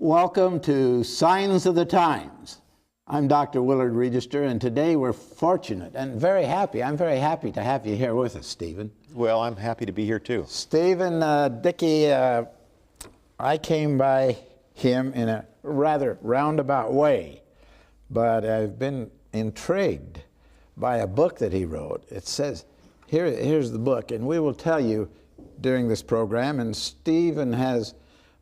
Welcome to Signs of the Times. I'm Dr. Willard Register, and today we're fortunate and very happy. I'm very happy to have you here with us, Stephen. Well, I'm happy to be here too. Stephen, Dickie, I came by him in a rather roundabout way, but I've been intrigued by a book that he wrote. It says, here's the book, and we will tell you during this program, and Stephen has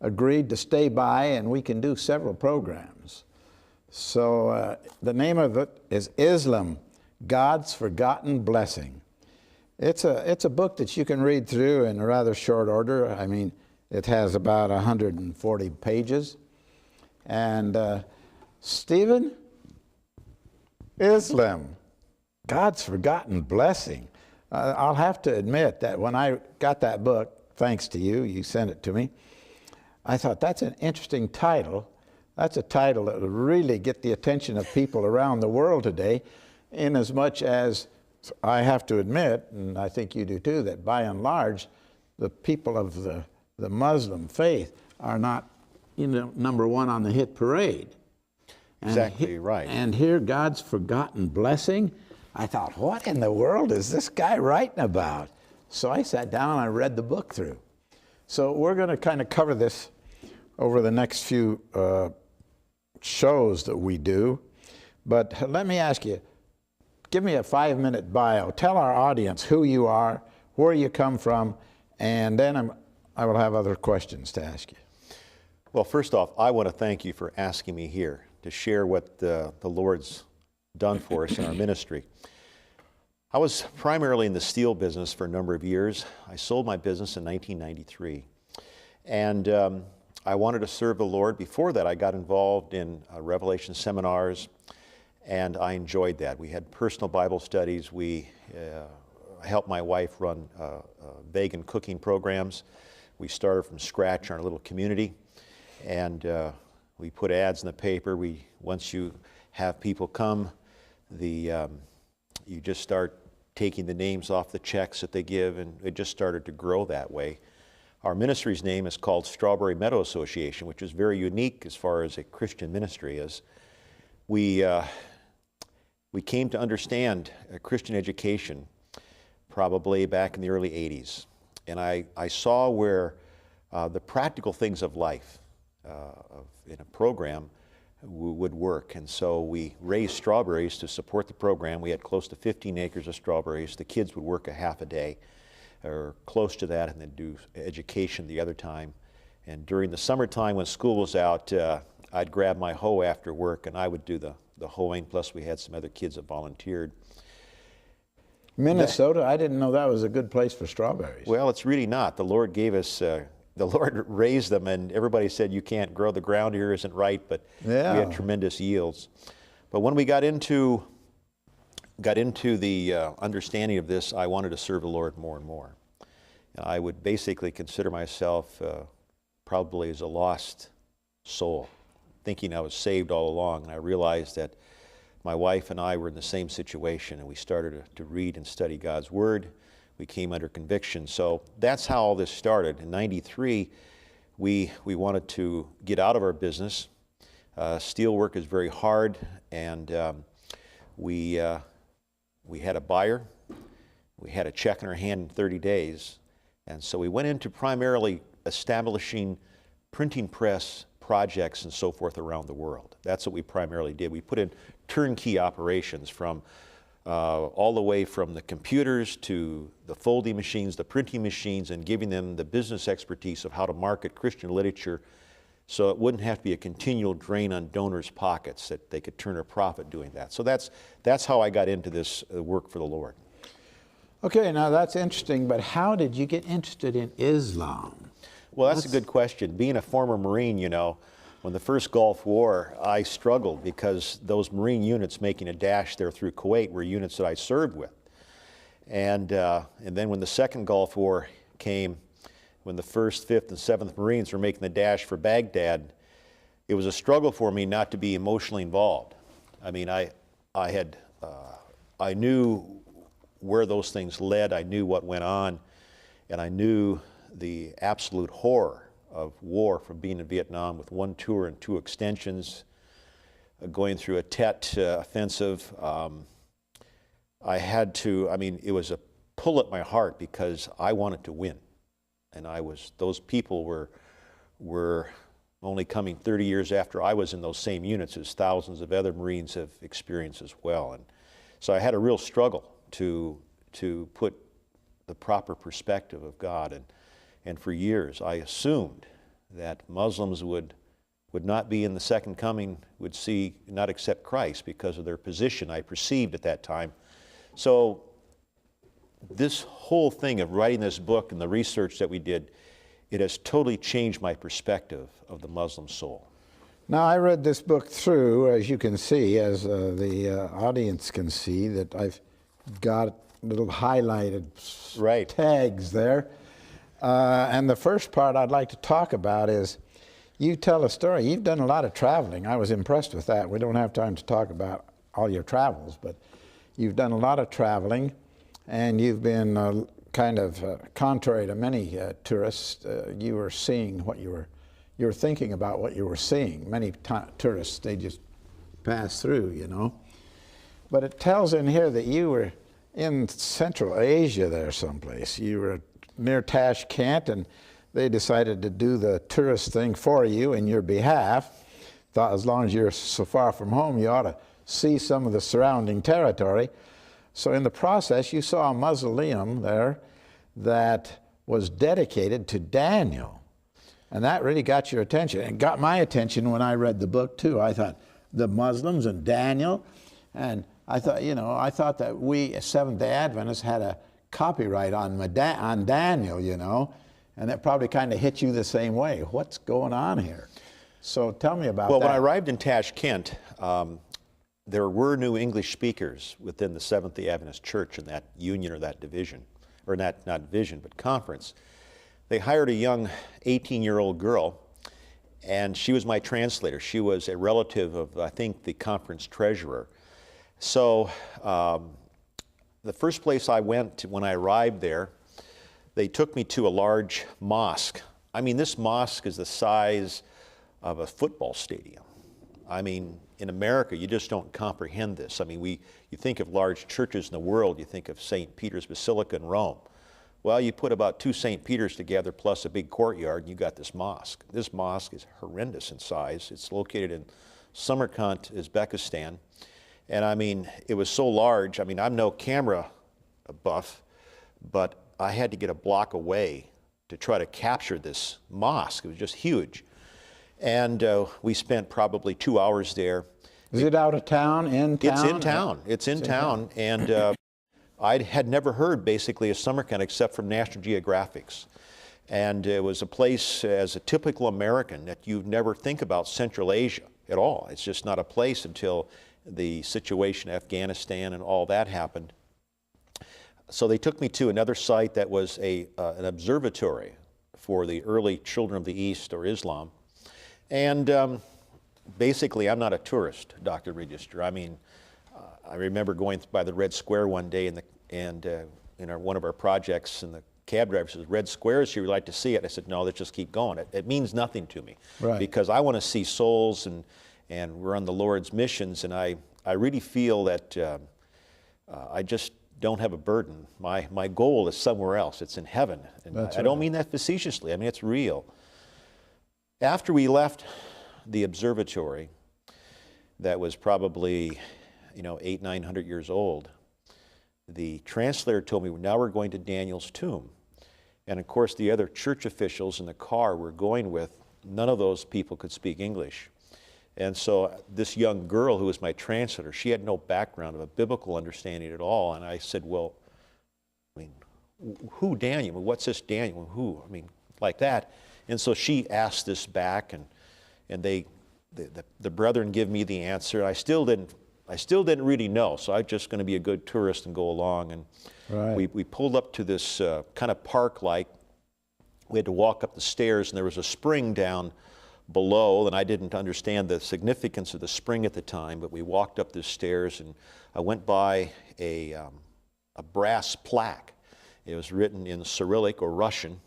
agreed to stay by, and we can do several programs. So the name of it is Islam, God's Forgotten Blessing. It's a book that you can read through in a rather short order. I mean, it has about 140 pages. And Stephen, Islam, God's Forgotten Blessing. I'll have to admit that when I got that book, thanks to you, you sent it to me, I thought that's an interesting title. That's a title that will really get the attention of people around the world today, in as much as I have to admit, and I think you do too, that by and large, the people of the Muslim faith are not, number one on the hit parade. And exactly right. And here, God's Forgotten Blessing. I thought, what in the world is this guy writing about? So I sat down and I read the book through. So we're going to kind of cover this over the next few shows that we do. But let me ask you, give me a 5-minute bio. Tell our audience who you are, where you come from, and then I will have other questions to ask you. Well, first off, I want to thank you for asking me here to share what the Lord's done for us in our ministry. I was primarily in the steel business for a number of years. I sold my business in 1993. And I wanted to serve the Lord. Before that, I got involved in Revelation seminars, and I enjoyed that. We had personal Bible studies. We helped my wife run vegan cooking programs. We started from scratch in our little community, and we put ads in the paper. Once you have people come, you just start taking the names off the checks that they give, and it just started to grow that way. Our ministry's name is called Strawberry Meadow Association, which is very unique as far as a Christian ministry is. We came to understand Christian education probably back in the early 80s. And I saw where the practical things of life in a program would work. And so we raised strawberries to support the program. We had close to 15 acres of strawberries. The kids would work a half a day or close to that, and then do education the other time. And during the summertime when school was out, I'd grab my hoe after work and I would do the hoeing, plus we had some other kids that volunteered. Minnesota, I didn't know that was a good place for strawberries. Well, it's really not. The Lord gave us, the Lord raised them, and everybody said you can't grow, the ground here isn't right, but yeah, we had tremendous yields. But when we got into the understanding of this, I wanted to serve the Lord more and more. And I would basically consider myself probably as a lost soul, thinking I was saved all along. And I realized that my wife and I were in the same situation, and we started to read and study God's Word. We came under conviction. So that's how all this started. In '93, we wanted to get out of our business. Steel work is very hard, and we had a buyer. We had a check in our hand in 30 days. And so we went into primarily establishing printing press projects and so forth around the world. That's what we primarily did. We put in turnkey operations from all the way from the computers to the folding machines, the printing machines, and giving them the business expertise of how to market Christian literature so it wouldn't have to be a continual drain on donors' pockets, that they could turn a profit doing that. So that's how I got into this work for the Lord. Okay, now that's interesting, but how did you get interested in Islam? Well, that's a good question. Being a former Marine, when the first Gulf War, I struggled because those Marine units making a dash there through Kuwait were units that I served with. And then when the second Gulf War came, when the 1st, 5th, and 7th Marines were making the dash for Baghdad, it was a struggle for me not to be emotionally involved. I mean, I knew where those things led, I knew what went on, and I knew the absolute horror of war from being in Vietnam with one tour and two extensions, going through a Tet offensive. It was a pull at my heart because I wanted to win. And those people were only coming 30 years after I was in those same units as thousands of other Marines have experienced as well. And so I had a real struggle to put the proper perspective of God. And for years I assumed that Muslims would not be in the second coming, would not accept Christ because of their position I perceived at that time. So this whole thing of writing this book and the research that we did, it has totally changed my perspective of the Muslim soul. Now, I read this book through, as you can see, as the audience can see, that I've got little highlighted tags there. And the first part I'd like to talk about is you tell a story. You've done a lot of traveling. I was impressed with that. We don't have time to talk about all your travels, but you've done a lot of traveling, and you've been contrary to many tourists. You were seeing what you were thinking about what you were seeing. Many tourists, they just pass through, you know. But it tells in here that you were in Central Asia there someplace. You were near Tashkent, and they decided to do the tourist thing for you in your behalf. Thought as long as you're so far from home, you ought to see some of the surrounding territory. So in the process, you saw a mausoleum there that was dedicated to Daniel. And that really got your attention. And got my attention when I read the book, too. I thought, the Muslims and Daniel. And I thought that we, Seventh-day Adventists, had a copyright on Daniel, you know. And that probably kind of hit you the same way. What's going on here? So tell me about that. Well, when I arrived in Tashkent, there were new English speakers within the Seventh-day Adventist Church in that union or that division, or not division, but conference. They hired a young 18-year-old girl, and she was my translator. She was a relative of, I think, the conference treasurer. So the first place I went to when I arrived there, they took me to a large mosque. I mean, this mosque is the size of a football stadium. I mean, in America, you just don't comprehend this. I mean, you think of large churches in the world, you think of St. Peter's Basilica in Rome. Well, you put about 2 St. Peter's together plus a big courtyard, and you got this mosque. This mosque is horrendous in size. It's located in Samarkand, Uzbekistan. And I mean, it was so large. I mean, I'm no camera buff, but I had to get a block away to try to capture this mosque. It was just huge. And we spent probably 2 hours there. Is it out of town, in town? It's in town. It's in town. And I had never heard basically of Samarkand except from National Geographics. And it was a place, as a typical American, that you never think about Central Asia at all. It's just not a place until the situation in Afghanistan and all that happened. So they took me to another site that was an observatory for the early children of the East, or Islam. And basically, I'm not a tourist, Dr. Register. I mean, I remember going by the Red Square one day, and in one of our projects, and the cab driver says, "Red Square is here, we'd like to see it." I said, "No, let's just keep going. It means nothing to me." Right. Because I want to see souls, and we're on the Lord's missions, and I really feel that I just don't have a burden. My goal is somewhere else. It's in heaven. And I don't mean that facetiously. I mean, it's real. After we left the observatory, that was probably, 800-900 years old, the translator told me, now we're going to Daniel's tomb. And of course, the other church officials in the car we're going with, none of those people could speak English. And so this young girl who was my translator, she had no background of a biblical understanding at all. And I said, well, I mean, who Daniel? What's this Daniel? Who? I mean, like that. And so she asked this back, and the brethren give me the answer. I still didn't really know, so I'm just going to be a good tourist and go along. And right. we pulled up to this kind of park-like. We had to walk up the stairs, and there was a spring down below, and I didn't understand the significance of the spring at the time, but we walked up the stairs, and I went by a brass plaque. It was written in Cyrillic or Russian,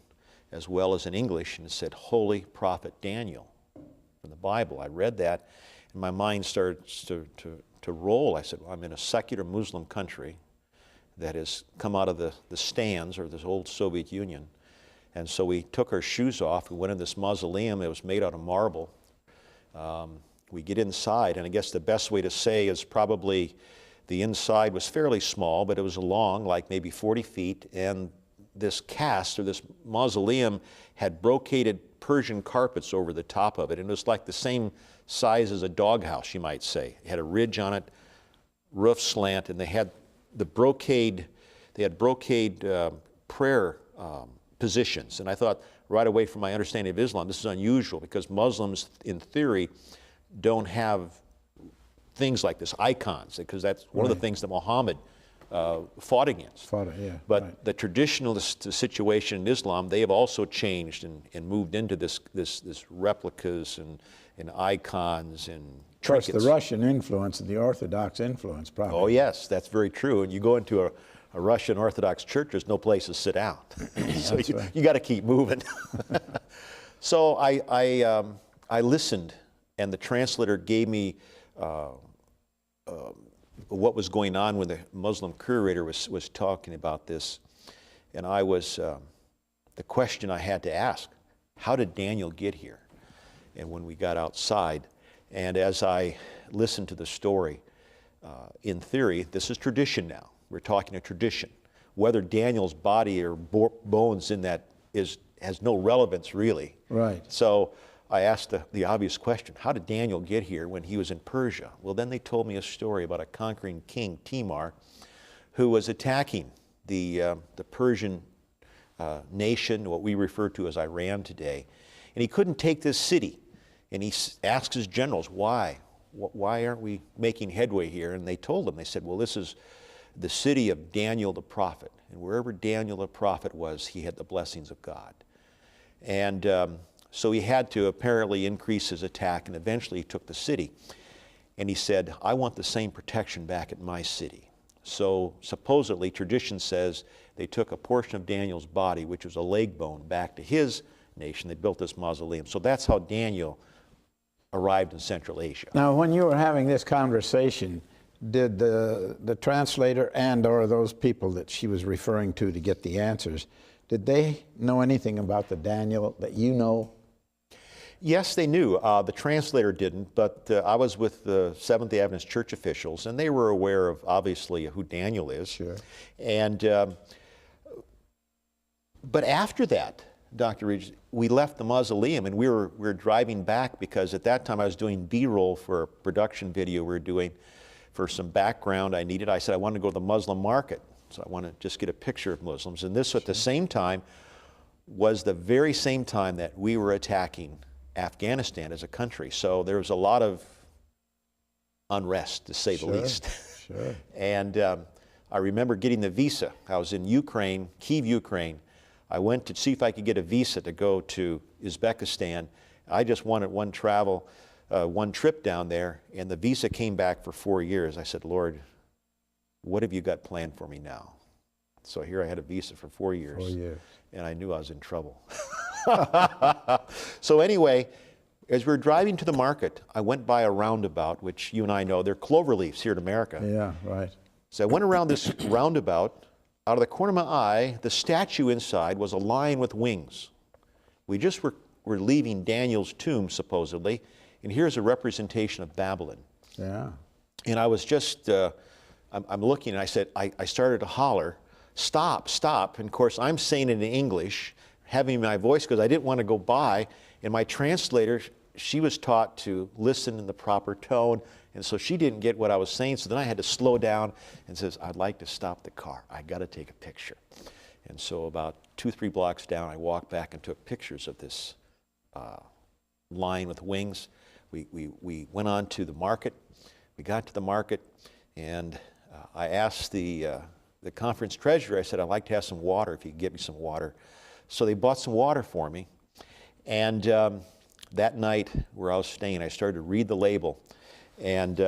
as well as in English, and it said, Holy Prophet Daniel from the Bible. I read that, and my mind started to roll. I said, well, I'm in a secular Muslim country that has come out of the stands, or this old Soviet Union. And so we took our shoes off. We went in this mausoleum. It was made out of marble. We get inside, and I guess the best way to say is probably the inside was fairly small, but it was long, like maybe 40 feet, and this cast, or this mausoleum, had brocaded Persian carpets over the top of it, and it was like the same size as a doghouse, you might say. It had a ridge on it, roof slant, and they had brocade prayer positions. And I thought right away, from my understanding of Islam, this is unusual, because Muslims, in theory, don't have things like this, icons, because that's one of the things that Muhammad fought against. But the traditionalist situation in Islam, they have also changed and moved into this replicas and icons and trinkets. Of course, the Russian influence and the Orthodox influence, probably. Oh yes, that's very true. And you go into a Russian Orthodox church, there's no place to sit down. So you got to keep moving. So I listened, and the translator gave me what was going on when the Muslim curator was talking about this. And I was, the question I had to ask, how did Daniel get here? And when we got outside, and as I listened to the story, in theory, this is tradition now. We're talking a tradition. Whether Daniel's body or bones in that has no relevance, really. Right. So I asked the obvious question, how did Daniel get here when he was in Persia? Well, then they told me a story about a conquering king, Timur, who was attacking the Persian nation, what we refer to as Iran today. And he couldn't take this city. And he asked his generals, why? Why aren't we making headway here? And they told him, they said, well, this is the city of Daniel the prophet. And wherever Daniel the prophet was, he had the blessings of God. And so he had to apparently increase his attack, and eventually he took the city. And he said, I want the same protection back at my city. So supposedly, tradition says they took a portion of Daniel's body, which was a leg bone, back to his nation. They built this mausoleum. So that's how Daniel arrived in Central Asia. Now, when you were having this conversation, did the translator and or those people that she was referring to get the answers, did they know anything about the Daniel that you know? Yes, they knew. The translator didn't, but I was with the Seventh-day Adventist church officials, and they were aware of, obviously, who Daniel is. Sure. And, but after that, Dr. Regis, we left the mausoleum, and we were driving back, because at that time I was doing B-roll for a production video we were doing for some background I needed. I said I wanted to go to the Muslim market, so I want to just get a picture of Muslims. And this, at the same time, was the very same time that we were attacking Afghanistan as a country. So there was a lot of unrest, to say the least. Sure. And I remember getting the visa. I was in Ukraine, Kyiv, Ukraine. I went to see if I could get a visa to go to Uzbekistan. I just wanted one trip down there, and the visa came back for 4 years. I said, Lord, what have you got planned for me now? So here I had a visa for 4 years. 4 years. And I knew I was in trouble. So anyway, as we were driving to the market, I went by a roundabout, which you and I know, they're clover leaves here in America. Yeah, right. So I went around this roundabout. Out of the corner of my eye, the statue inside was a lion with wings. We just were leaving Daniel's tomb, supposedly, and here's a representation of Babylon. Yeah. And I was just, I'm looking, and I said, I started to holler, stop, stop. And of course, I'm saying it in English, having my voice, because I didn't want to go by. And my translator, she was taught to listen in the proper tone, and so she didn't get what I was saying. So then I had to slow down and says, I'd like to stop the car. I got to take a picture. And so about 2-3 blocks down, I walked back and took pictures of this lion with wings. We went on to the market. We got to the market, and I asked the conference treasurer, I said, I'd like to have some water, if you could get me some water. So they bought some water for me. And that night where I was staying, I started to read the label. And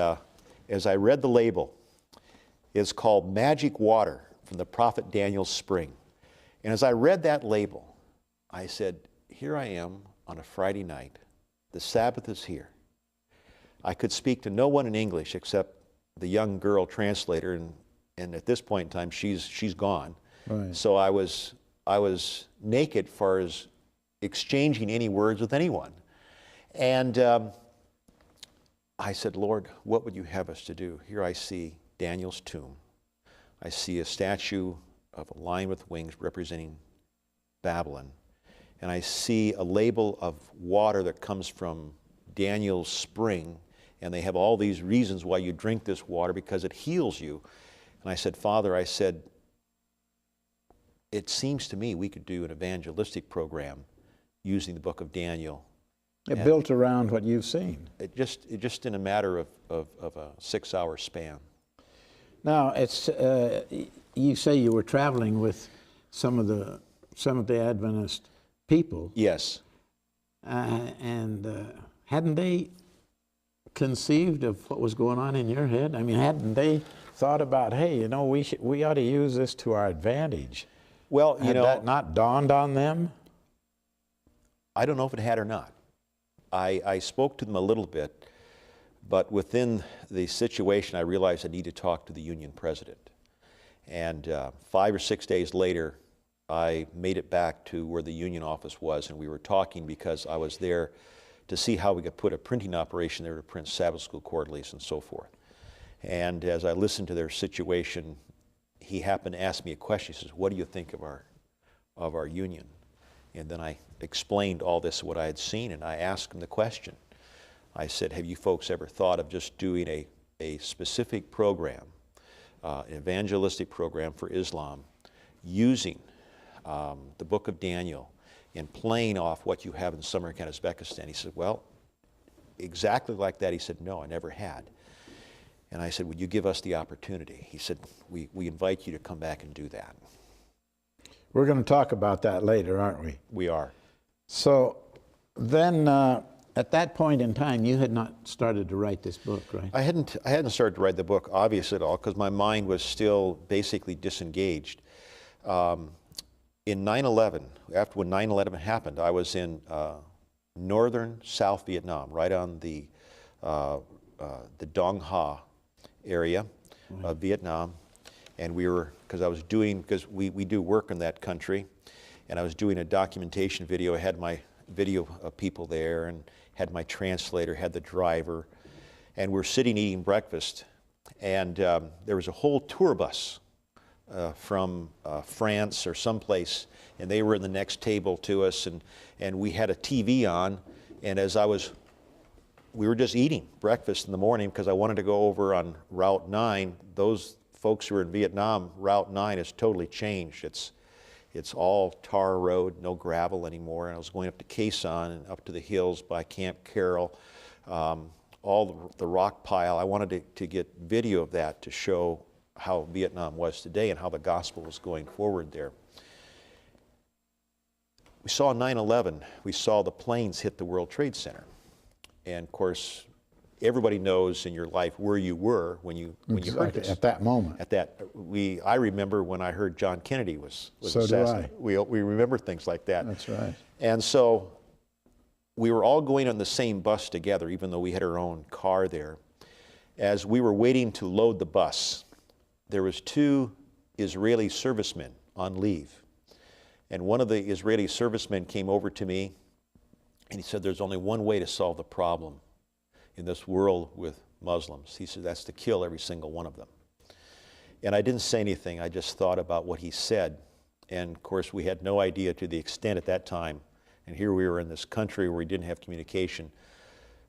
as I read the label, it's called Magic Water from the Prophet Daniel's Spring. And as I read that label, I said, here I am on a Friday night. The Sabbath is here. I could speak to no one in English except the young girl translator, and at this point in time, she's gone. Right. So I was naked as far as exchanging any words with anyone. And I said, Lord, what would you have us to do? Here I see Daniel's tomb. I see a statue of a lion with wings representing Babylon. And I see a label of water that comes from Daniel's spring, and they have all these reasons why you drink this water, because it heals you. And I said, Father, I said, it seems to me we could do an evangelistic program using the book of Daniel. It built around what you've seen. It just in a matter of a 6-hour span. Now, it's you say you were traveling with some of the Seventh-day Adventist people. Yes. And hadn't they conceived of what was going on in your head? I mean, hadn't they thought about, hey, you know, we ought to use this to our advantage? Well, you had know, that not dawned on them? I don't know if it had or not. I spoke to them a little bit, but within the situation, I realized I need to talk to the union president. And 5 or 6 days later, I made it back to where the union office was, and we were talking because I was there to see how we could put a printing operation there to print Sabbath School quarterlies and so forth. And as I listened to their situation, he happened to ask me a question. He says, what do you think of our union? And then I explained all this, what I had seen, and I asked him the question. I said, have you folks ever thought of just doing a specific program, an evangelistic program for Islam, using the book of Daniel and playing off what you have in Samarkand, Uzbekistan? He said, well, exactly like that. He said, no, I never had. And I said, would you give us the opportunity? He said, we invite you to come back and do that. We're going to talk about that later, aren't we? We are. So then at that point in time, you had not started to write this book, right? I hadn't started to write the book, obviously, at all, because my mind was still basically disengaged. In 9/11, after when 9/11 happened, I was in northern South Vietnam, right on the Dong Ha area of Vietnam. And we were, because we do work in that country, and I was doing a documentation video. I had my video of people there, and had my translator, had the driver, and we're sitting eating breakfast, and there was a whole tour bus from France or someplace, and they were in the next table to us, and we had a TV on, and we were just eating breakfast in the morning because I wanted to go over on Route 9. Those folks who are in Vietnam, Route 9 has totally changed. It's all tar road, no gravel anymore. And I was going up to Quai Son and up to the hills by Camp Carroll, all the rock pile. I wanted to get video of that to show how Vietnam was today and how the gospel was going forward there. We saw 9/11. We saw the planes hit the World Trade Center. And of course, everybody knows in your life where you were when you heard this. At that moment. I remember when I heard John Kennedy was assassinated. So do I. We remember things like that. That's right. And so we were all going on the same bus together, even though we had our own car there. As we were waiting to load the bus, there was 2 Israeli servicemen on leave. And one of the Israeli servicemen came over to me, and he said, there's only one way to solve the problem in this world with Muslims. He said, that's to kill every single one of them. And I didn't say anything. I just thought about what he said. And of course, we had no idea to the extent at that time. And here we were in this country where we didn't have communication.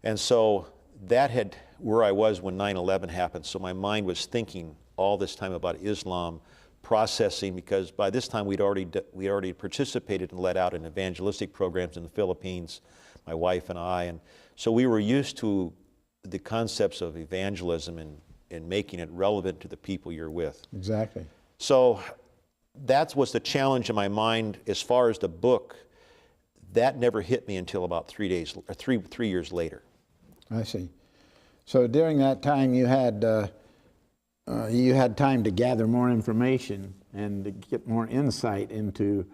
And so that had where I was when 9/11 happened. So my mind was thinking all this time about Islam, processing, because by this time we'd already participated and led out in evangelistic programs in the Philippines, my wife and I. And so we were used to the concepts of evangelism and making it relevant to the people you're with. Exactly. So that was the challenge in my mind. As far as the book, that never hit me until about 3 years later. I see. So during that time, you had time to gather more information and to get more insight into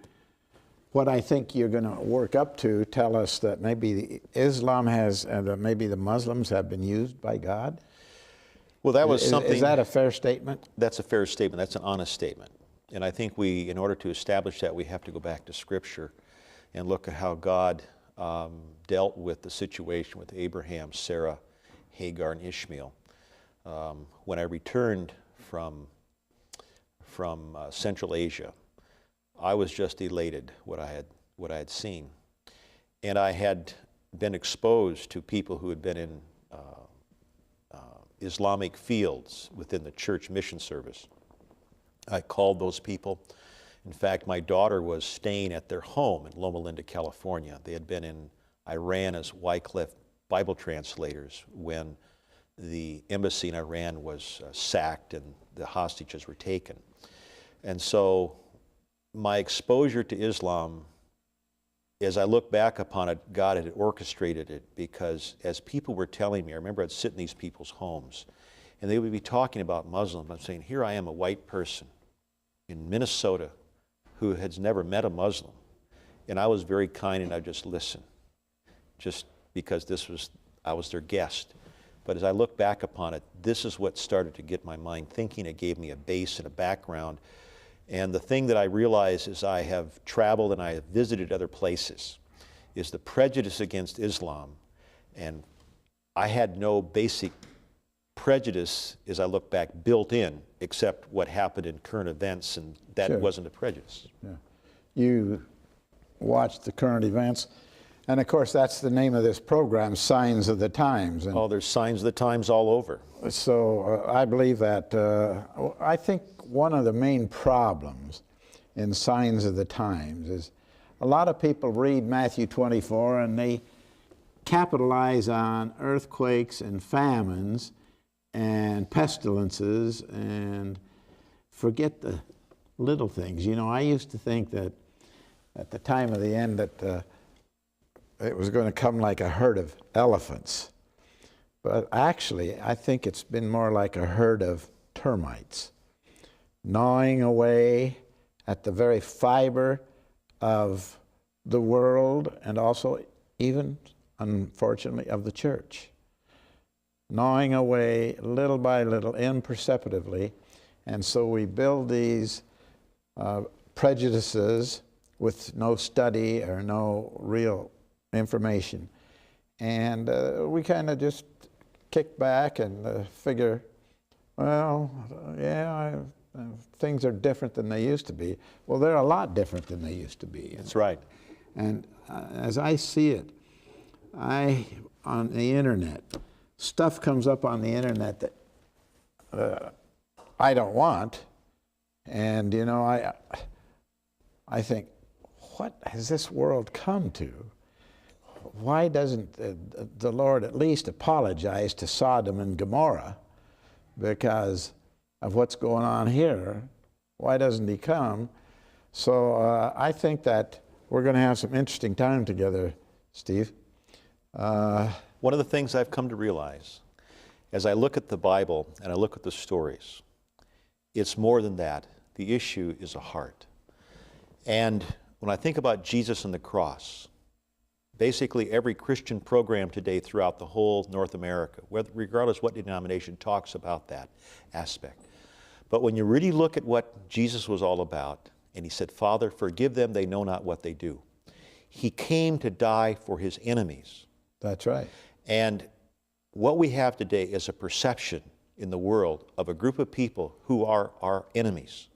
what I think you're going to work up to tell us that maybe Islam has, maybe the Muslims have been used by God? Well, that was something... Is that a fair statement? That's a fair statement. That's an honest statement. And I think in order to establish that, we have to go back to Scripture and look at how God dealt with the situation with Abraham, Sarah, Hagar, and Ishmael. When I returned from Central Asia, I was just elated what I had seen. And I had been exposed to people who had been in Islamic fields within the church mission service. I called those people. In fact, my daughter was staying at their home in Loma Linda, California. They had been in Iran as Wycliffe Bible translators when the embassy in Iran was sacked and the hostages were taken. And so my exposure to Islam, as I look back upon it, God had orchestrated it, because as people were telling me, I remember I'd sit in these people's homes and they would be talking about Muslims. I'm saying, here I am, a white person in Minnesota who has never met a Muslim. And I was very kind and I just listened, just because I was their guest. But as I look back upon it, this is what started to get my mind thinking. It gave me a base and a background. And the thing that I realize as I have traveled and I have visited other places is the prejudice against Islam. And I had no basic prejudice, as I look back, built in, except what happened in current events, and that Sure. wasn't a prejudice. Yeah. You watched the current events, and of course that's the name of this program, Signs of the Times. And there's signs of the times all over. so I believe that, I think one of the main problems in Signs of the Times is a lot of people read Matthew 24 and they capitalize on earthquakes and famines and pestilences and forget the little things. You know, I used to think that at the time of the end that it was going to come like a herd of elephants. But actually, I think it's been more like a herd of termites, gnawing away at the very fiber of the world and also even, unfortunately, of the church. Gnawing away little by little, imperceptibly. And so we build these prejudices with no study or no real information. And we kind of just kick back and figure, well, yeah, things are different than they used to be. Well, they're a lot different than they used to be. That's right. And as I see it, on the internet, stuff comes up on the internet that I don't want. And, you know, I think, what has this world come to? Why doesn't the Lord at least apologize to Sodom and Gomorrah because of what's going on here? Why doesn't he come? So I think that we're going to have some interesting time together, Steve. One of the things I've come to realize as I look at the Bible and I look at the stories, it's more than that. The issue is a heart. And when I think about Jesus and the cross, basically every Christian program today throughout the whole North America, regardless what denomination, talks about that aspect. But when you really look at what Jesus was all about, and he said, Father, forgive them, they know not what they do. He came to die for his enemies. That's right. And what we have today is a perception in the world of a group of people who are our enemies.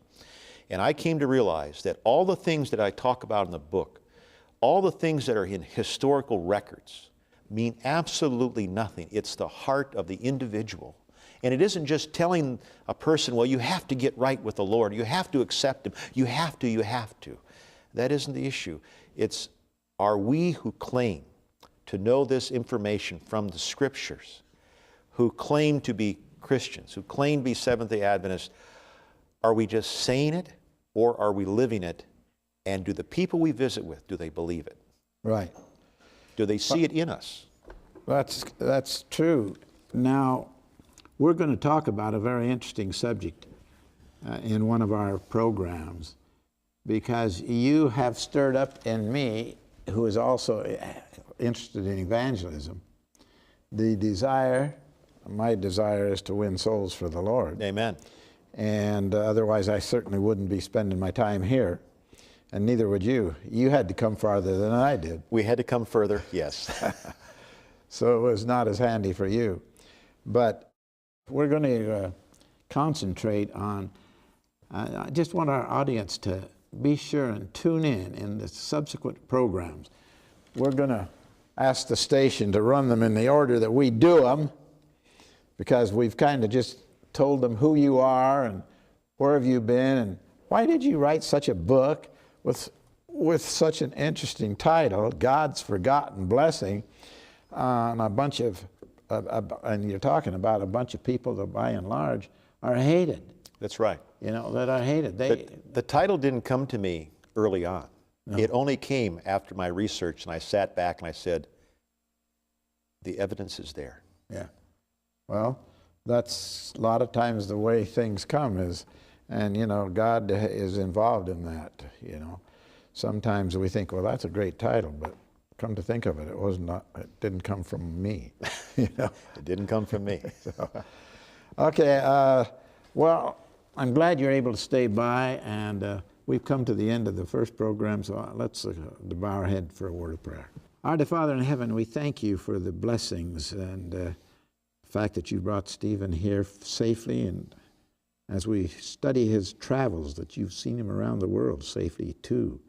And I came to realize that all the things that I talk about in the book, all the things that are in historical records, mean absolutely nothing. It's the heart of the individual. And it isn't just telling a person, well, you have to get right with the Lord. You have to accept him. You have to. That isn't the issue. It's, are we who claim to know this information from the Scriptures, who claim to be Christians, who claim to be Seventh-day Adventists, are we just saying it or are we living it? And do the people we visit with, do they believe it? Right. Do they see it in us? That's true. Now, we're going to talk about a very interesting subject in one of our programs. because you have stirred up in me, who is also interested in evangelism, the desire. My desire is to win souls for the Lord. Amen. And otherwise I certainly wouldn't be spending my time here, and neither would you. You had to come farther than I did. We had to come further, yes. So it was not as handy for you. But we're going to concentrate on, I just want our audience to be sure and tune in the subsequent programs. We're going to ask the station to run them in the order that we do them, because we've kind of just told them who you are and where have you been and why did you write such a book with such an interesting title, God's Forgotten Blessing, on a bunch of, and you're talking about a bunch of people that by and large are hated. That's right. You know, that are hated. The title didn't come to me early on. No. It only came after my research, and I sat back and I said, the evidence is there. Yeah. Well, that's a lot of times the way things come is, and you know, God is involved in that, you know. Sometimes we think, well, that's a great title, but come to think of it, it didn't come from me. You know? It didn't come from me. So, okay, well, I'm glad you're able to stay by, and we've come to the end of the first program, so let's bow our head for a word of prayer. Our dear Father in heaven, we thank you for the blessings and the fact that you brought Stephen here safely, and as we study his travels, that you've seen him around the world safely too,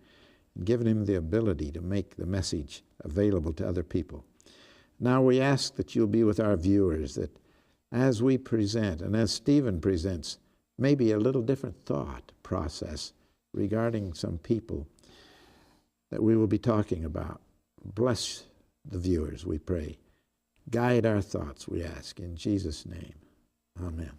and given him the ability to make the message available to other people. Now we ask that you'll be with our viewers, that as we present, and as Stephen presents, maybe a little different thought process regarding some people that we will be talking about. Bless the viewers, we pray. Guide our thoughts, we ask, in Jesus' name. Amen.